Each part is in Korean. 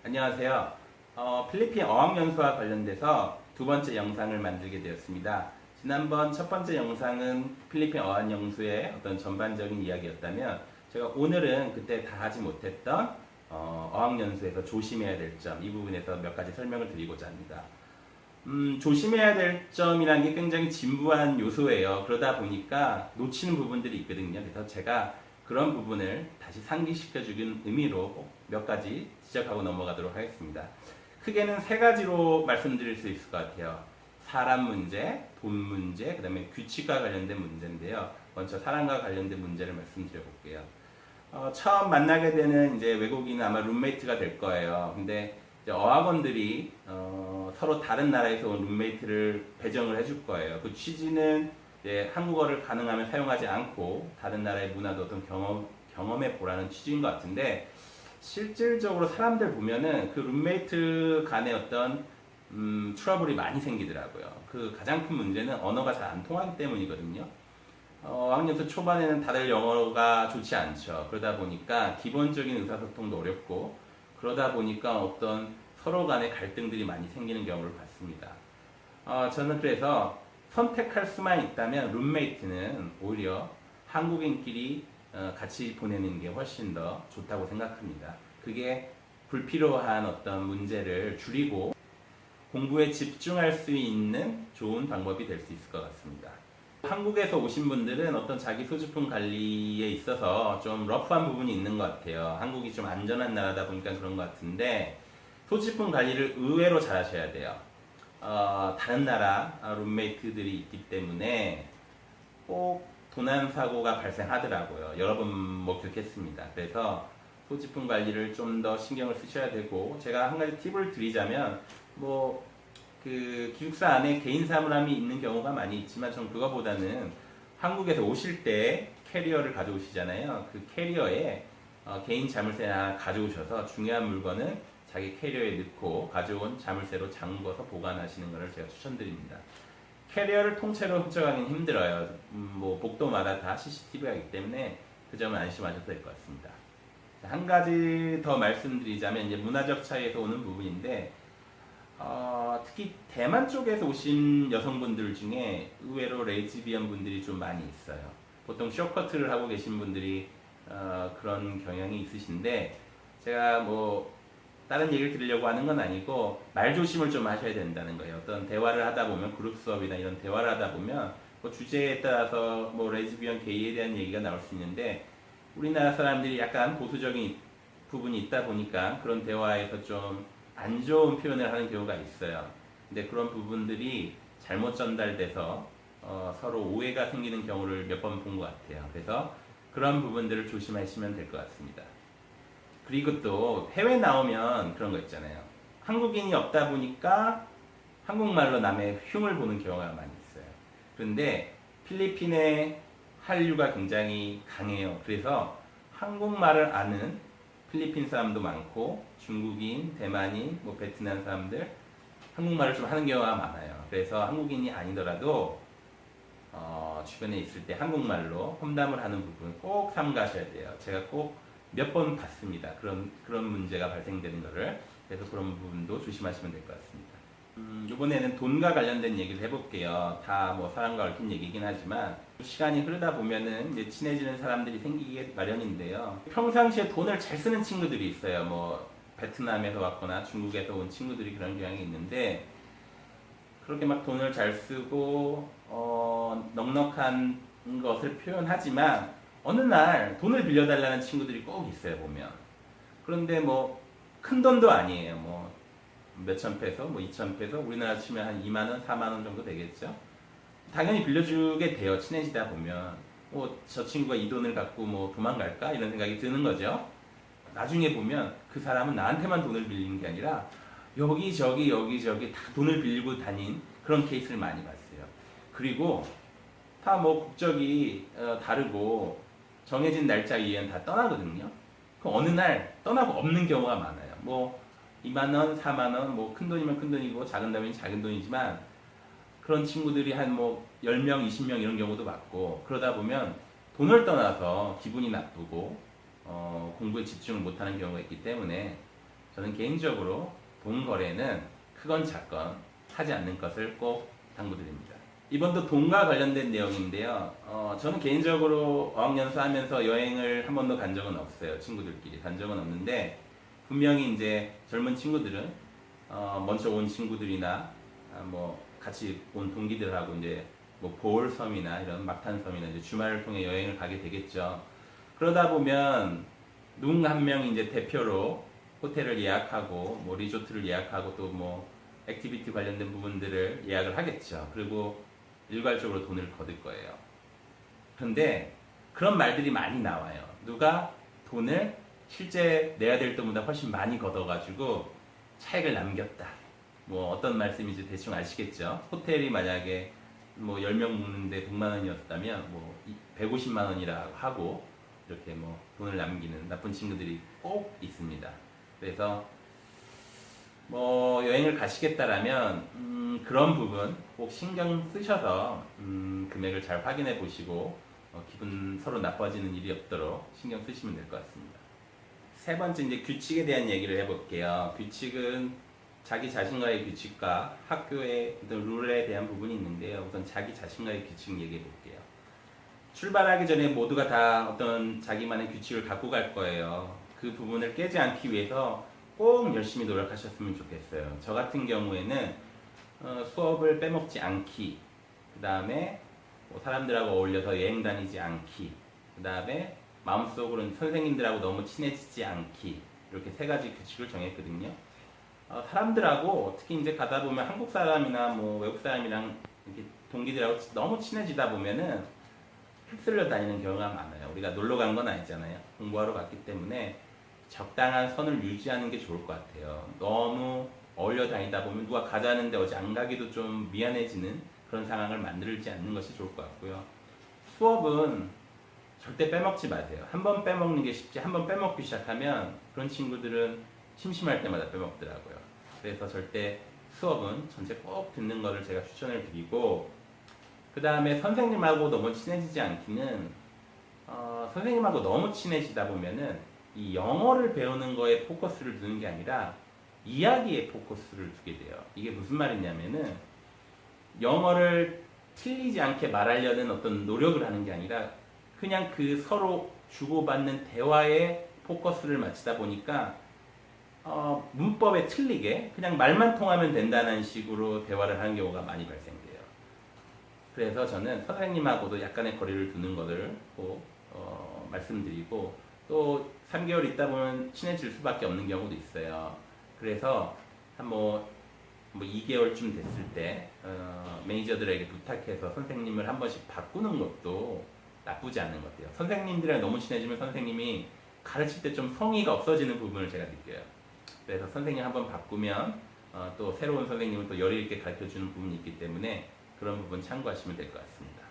안녕하세요. 필리핀 어학연수와 관련돼서 두 번째 영상을 만들게 되었습니다. 지난번 첫 번째 영상은 필리핀 어학연수의 어떤 전반적인 이야기였다면 제가 오늘은 그때 다 하지 못했던 어학연수에서 조심해야 될 점, 이 부분에서 몇 가지 설명을 드리고자 합니다. 조심해야 될 점이라는 게 굉장히 진부한 요소예요. 그러다 보니까 놓치는 부분들이 있거든요. 그래서 제가 그런 부분을 다시 상기시켜주는 의미로 몇 가지 지적하고 넘어가도록 하겠습니다. 크게는 세 가지로 말씀드릴 수 있을 것 같아요. 사람 문제, 돈 문제, 그 다음에 규칙과 관련된 문제인데요. 먼저 사람과 관련된 문제를 말씀드려 볼게요. 처음 만나게 되는 이제 외국인은 아마 룸메이트가 될 거예요. 근데 이제 어학원들이 서로 다른 나라에서 온 룸메이트를 배정을 해줄 거예요. 그 취지는 이제 한국어를 가능하면 사용하지 않고 다른 나라의 문화도 어떤 경험해 보라는 취지인 것 같은데, 실질적으로 사람들 보면은 그 룸메이트 간의 어떤 트러블이 많이 생기더라고요. 그 가장 큰 문제는 언어가 잘 안 통하기 때문이거든요. 학년부 초반에는 다들 영어가 좋지 않죠. 그러다 보니까 기본적인 의사소통도 어렵고, 그러다 보니까 어떤 서로 간의 갈등들이 많이 생기는 경우를 봤습니다. 저는 그래서 선택할 수만 있다면 룸메이트는 오히려 한국인끼리 같이 보내는 게 훨씬 더 좋다고 생각합니다. 그게 불필요한 어떤 문제를 줄이고 공부에 집중할 수 있는 좋은 방법이 될 수 있을 것 같습니다. 한국에서 오신 분들은 어떤 자기 소지품 관리에 있어서 좀 러프한 부분이 있는 것 같아요. 한국이 좀 안전한 나라다 보니까 그런 것 같은데, 소지품 관리를 의외로 잘 하셔야 돼요. 다른 나라 룸메이트들이 있기 때문에 꼭 도난 사고가 발생하더라고요. 여러 번 목격했습니다. 그래서 소지품 관리를 좀 더 신경을 쓰셔야 되고, 제가 한 가지 팁을 드리자면, 그 기숙사 안에 개인 사물함이 있는 경우가 많이 있지만, 전 그거보다는 한국에서 오실 때 캐리어를 가져오시잖아요. 그 캐리어에 개인 자물쇠 하나 가져오셔서 중요한 물건은 자기 캐리어에 넣고 가져온 자물쇠로 잠궈서 보관하시는 것을 제가 추천드립니다. 캐리어를 통째로 훔쳐가긴 힘들어요. 뭐 복도마다 다 CCTV가 있기 때문에 그 점은 안심하셔도 될 것 같습니다. 한 가지 더 말씀드리자면, 이제 문화적 차이에서 오는 부분인데, 특히 대만 쪽에서 오신 여성분들 중에 의외로 레즈비언 분들이 좀 많이 있어요. 보통 쇼커트를 하고 계신 분들이 그런 경향이 있으신데, 제가 뭐 다른 얘기를 드리려고 하는 건 아니고 말조심을 좀 하셔야 된다는 거예요. 어떤 대화를 하다 보면, 그룹 수업이나 이런 대화를 하다 보면 뭐 주제에 따라서 뭐 레즈비언, 게이에 대한 얘기가 나올 수 있는데, 우리나라 사람들이 약간 보수적인 부분이 있다 보니까 그런 대화에서 좀 안 좋은 표현을 하는 경우가 있어요. 근데 그런 부분들이 잘못 전달돼서 서로 오해가 생기는 경우를 몇 번 본 것 같아요. 그래서 그런 부분들을 조심하시면 될 것 같습니다. 그리고 또 해외 나오면 그런 거 있잖아요. 한국인이 없다 보니까 한국말로 남의 흉을 보는 경우가 많이 있어요. 그런데 필리핀의 한류가 굉장히 강해요. 그래서 한국말을 아는 필리핀 사람도 많고, 중국인, 대만인, 뭐 베트남 사람들 한국말을 좀 하는 경우가 많아요. 그래서 한국인이 아니더라도 주변에 있을 때 한국말로 험담을 하는 부분 꼭 삼가셔야 돼요. 제가 꼭 몇 번 봤습니다. 그런 문제가 발생되는 거를. 그래서 그런 부분도 조심하시면 될 것 같습니다. 이번에는 돈과 관련된 얘기를 해볼게요. 다 뭐 사람과 얽힌 얘기긴 하지만, 시간이 흐르다 보면은 이제 친해지는 사람들이 생기게 마련인데요. 평상시에 돈을 잘 쓰는 친구들이 있어요. 뭐 베트남에서 왔거나 중국에서 온 친구들이 그런 경향이 있는데, 그렇게 막 돈을 잘 쓰고 넉넉한 것을 표현하지만 어느 날 돈을 빌려달라는 친구들이 꼭 있어요, 보면. 그런데 뭐 큰 돈도 아니에요. 뭐 몇천 페소, 뭐 2천 페소, 우리나라 치면 한 2만 원, 4만 원 정도 되겠죠. 당연히 빌려주게 돼요, 친해지다 보면. 저 친구가 이 돈을 갖고 뭐 도망갈까? 이런 생각이 드는 거죠. 나중에 보면 그 사람은 나한테만 돈을 빌리는 게 아니라 여기저기 다 돈을 빌리고 다닌 그런 케이스를 많이 봤어요. 그리고 다 뭐 국적이 다르고 정해진 날짜 이후엔 다 떠나거든요. 그 어느 날 떠나고 없는 경우가 많아요. 뭐 2만 원, 4만 원, 뭐 큰 돈이면 큰 돈이고 작은 돈이면 작은 돈이지만, 그런 친구들이 한 뭐 10명, 20명 이런 경우도 많고, 그러다 보면 돈을 떠나서 기분이 나쁘고 공부에 집중을 못하는 경우가 있기 때문에 저는 개인적으로 돈 거래는 크건 작건 하지 않는 것을 꼭 당부드립니다. 이번도 돈과 관련된 내용인데요. 저는 개인적으로 어학연수 하면서 여행을 한 번도 간 적은 없어요. 친구들끼리 간 적은 없는데, 분명히 이제 젊은 친구들은 먼저 온 친구들이나 뭐 같이 온 동기들하고 이제 뭐 보홀섬이나 이런 막탄섬이나 이제 주말을 통해 여행을 가게 되겠죠. 그러다 보면 누군가 한 명이 이제 대표로 호텔을 예약하고 뭐 리조트를 예약하고 또 뭐 액티비티 관련된 부분들을 예약을 하겠죠. 그리고 일괄적으로 돈을 거둘 거예요. 그런데 그런 말들이 많이 나와요. 누가 돈을 실제 내야 될 돈보다 훨씬 많이 걷어가지고 차익을 남겼다. 뭐 어떤 말씀인지 대충 아시겠죠? 호텔이 만약에 뭐 10명 묵는데 100만 원이었다면 뭐 150만 원이라고 하고 이렇게 뭐 돈을 남기는 나쁜 친구들이 꼭 있습니다. 그래서 뭐 여행을 가시겠다라면 그런 부분 꼭 신경 쓰셔서 금액을 잘 확인해 보시고 기분 서로 나빠지는 일이 없도록 신경 쓰시면 될 것 같습니다. 세 번째 이제 규칙에 대한 얘기를 해볼게요. 규칙은 자기 자신과의 규칙과 학교의 어떤 룰에 대한 부분이 있는데요. 우선 자기 자신과의 규칙 얘기해 볼게요. 출발하기 전에 모두가 다 어떤 자기만의 규칙을 갖고 갈 거예요. 그 부분을 깨지 않기 위해서 꼭 열심히 노력하셨으면 좋겠어요. 저 같은 경우에는 수업을 빼먹지 않기, 그 다음에 뭐 사람들하고 어울려서 여행 다니지 않기, 그 다음에 마음속으로는 선생님들하고 너무 친해지지 않기, 이렇게 세 가지 규칙을 정했거든요. 사람들하고 특히 이제 가다 보면 한국 사람이나 뭐 외국 사람이랑 이렇게 동기들하고 너무 친해지다 보면은 휩쓸려 다니는 경우가 많아요. 우리가 놀러 간 건 아니잖아요. 공부하러 갔기 때문에 적당한 선을 유지하는 게 좋을 것 같아요. 너무 어울려 다니다 보면 누가 가자는데 어제 안 가기도 좀 미안해지는 그런 상황을 만들지 않는 것이 좋을 것 같고요. 수업은 절대 빼먹지 마세요. 한 번 빼먹는 게 쉽지, 한 번 빼먹기 시작하면 그런 친구들은 심심할 때마다 빼먹더라고요. 그래서 절대 수업은 전체 꼭 듣는 거를 제가 추천을 드리고, 그 다음에 선생님하고 너무 친해지지 않기는 선생님하고 너무 친해지다 보면은 이 영어를 배우는 거에 포커스를 두는 게 아니라 이야기에 포커스를 두게 돼요. 이게 무슨 말이냐면은 영어를 틀리지 않게 말하려는 어떤 노력을 하는 게 아니라 그냥 그 서로 주고받는 대화에 포커스를 맞추다 보니까 문법에 틀리게 그냥 말만 통하면 된다는 식으로 대화를 하는 경우가 많이 발생돼요. 그래서 저는 선생님하고도 약간의 거리를 두는 것을 꼭 말씀드리고, 또 3개월 있다 보면 친해질 수밖에 없는 경우도 있어요. 그래서 한 뭐 2개월쯤 됐을 때 매니저들에게 부탁해서 선생님을 한 번씩 바꾸는 것도 나쁘지 않은 것 같아요. 선생님들이랑 너무 친해지면 선생님이 가르칠 때 좀 성의가 없어지는 부분을 제가 느껴요. 그래서 선생님 한 번 바꾸면 또 새로운 선생님을 또 열의 있게 가르쳐주는 부분이 있기 때문에 그런 부분 참고하시면 될 것 같습니다.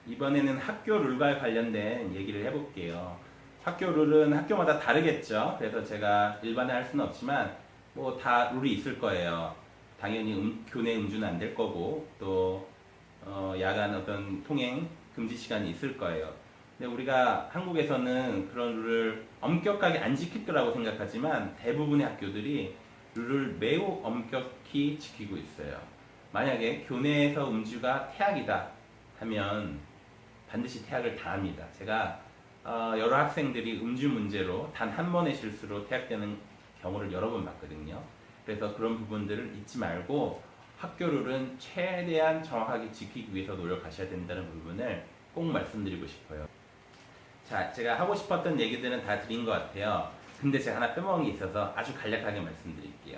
이번에는 학교 룰과 관련된 얘기를 해볼게요. 학교 룰은 학교마다 다르겠죠. 그래서 제가 일반화할 수는 없지만 뭐 다 룰이 있을 거예요. 당연히 교내 음주는 안 될 거고, 또 야간 어떤 통행 금지 시간이 있을 거예요. 근데 우리가 한국에서는 그런 룰을 엄격하게 안 지킬 거라고 생각하지만 대부분의 학교들이 룰을 매우 엄격히 지키고 있어요. 만약에 교내에서 음주가 태학이다 하면 반드시 태학을 당합니다. 제가 여러 학생들이 음주 문제로 단 한 번의 실수로 퇴학되는 경우를 여러 번 봤거든요. 그래서 그런 부분들을 잊지 말고 학교 룰은 최대한 정확하게 지키기 위해서 노력하셔야 된다는 부분을 꼭 말씀드리고 싶어요. 자, 제가 하고 싶었던 얘기들은 다 드린 것 같아요. 근데 제가 하나 빼먹은 게 있어서 아주 간략하게 말씀드릴게요.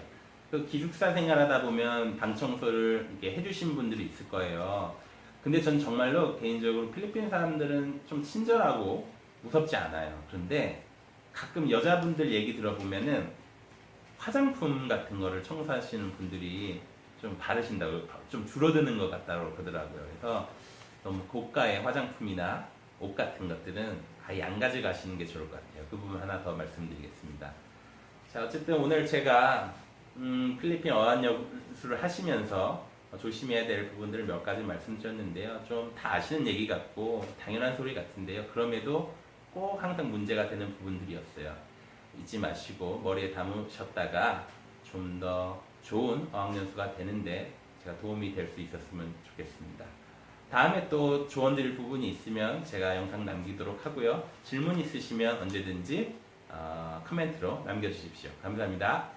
그 기숙사 생활하다 보면 방 청소를 이렇게 해주신 분들이 있을 거예요. 근데 전 정말로 개인적으로 필리핀 사람들은 좀 친절하고 무섭지 않아요. 그런데 가끔 여자분들 얘기 들어보면은 화장품 같은 거를 청소하시는 분들이 좀 바르신다고, 좀 줄어드는 것 같다고 그러더라고요. 그래서 너무 고가의 화장품이나 옷 같은 것들은 아예 안 가져가시는 게 좋을 것 같아요. 그 부분 하나 더 말씀드리겠습니다. 자, 어쨌든 오늘 제가 필리핀 어학연수를 하시면서 조심해야 될 부분들을 몇 가지 말씀드렸는데요. 좀 다 아시는 얘기 같고 당연한 소리 같은데요. 그럼에도 꼭 항상 문제가 되는 부분들이었어요. 잊지 마시고 머리에 담으셨다가 좀 더 좋은 어학연수가 되는데 제가 도움이 될 수 있었으면 좋겠습니다. 다음에 또 조언 드릴 부분이 있으면 제가 영상 남기도록 하고요. 질문 있으시면 언제든지 코멘트로 남겨주십시오. 감사합니다.